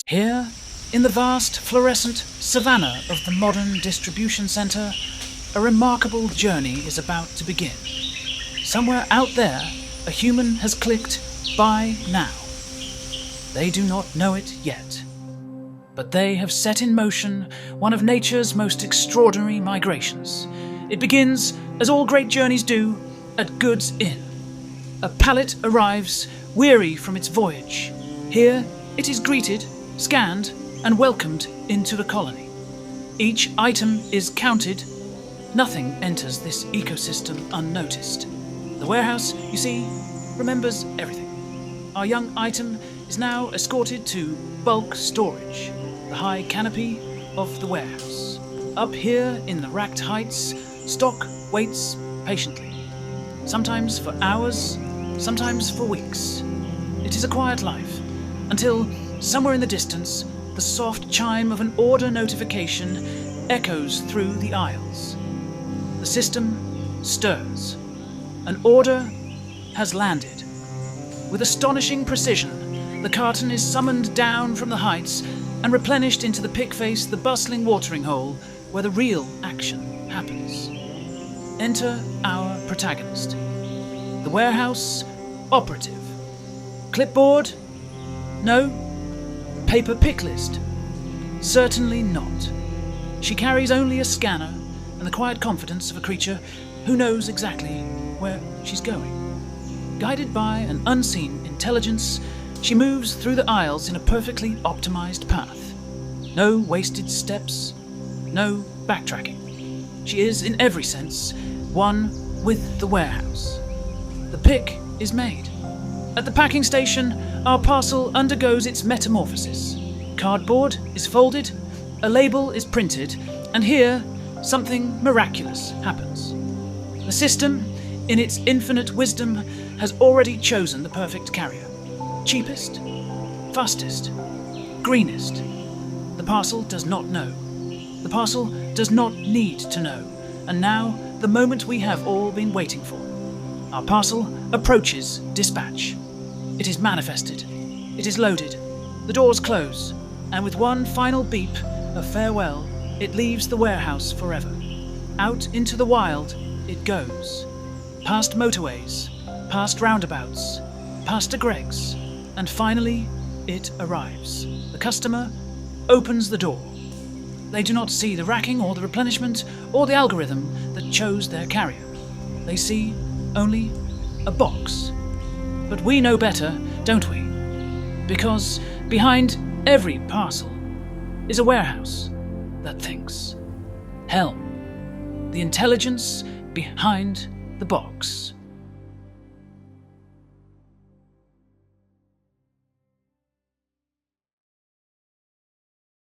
Here, in the vast fluorescent savannah of the modern distribution centre, a remarkable journey is about to begin. Somewhere out there, a human has clicked "Buy Now." They do not know it yet, but they have set in motion one of nature's most extraordinary migrations. It begins, as all great journeys do, at Goods Inn. A pallet arrives, weary from its voyage. Here, it is greeted, scanned, and welcomed into the colony. Each item is counted. Nothing enters this ecosystem unnoticed. The warehouse, you see, remembers everything. Our young item is now escorted to bulk storage, the high canopy of the warehouse. Up here in the racked heights, stock waits patiently, sometimes for hours, sometimes for weeks. It is a quiet life, until somewhere in the distance, the soft chime of an order notification echoes through the aisles. The system stirs. An order has landed. With astonishing precision, the carton is summoned down from the heights and replenished into the pickface, the bustling watering hole where the real action happens. Enter our protagonist, the warehouse operative. Clipboard? No. Paper pick list? Certainly not. She carries only a scanner and the quiet confidence of a creature who knows exactly where she's going. Guided by an unseen intelligence, she moves through the aisles in a perfectly optimized path. No wasted steps, no backtracking. She is, in every sense, one with the warehouse. The pick is made. At the packing station, our parcel undergoes its metamorphosis. Cardboard is folded, a label is printed, and here, something miraculous happens. The system, in its infinite wisdom, has already chosen the perfect carrier. Cheapest, fastest, greenest. The parcel does not know. The parcel does not need to know. And now, the moment we have all been waiting for. Our parcel approaches dispatch. It is manifested. It is loaded. The doors close, and with one final beep of farewell, it leaves the warehouse forever. Out into the wild it goes. Past motorways, past roundabouts, past a Greg's, and finally it arrives. The customer opens the door. They do not see the racking or the replenishment or the algorithm that chose their carrier. They see only a box. But we know better, don't we? Because behind every parcel is a warehouse that thinks. Helm, the intelligence behind the box.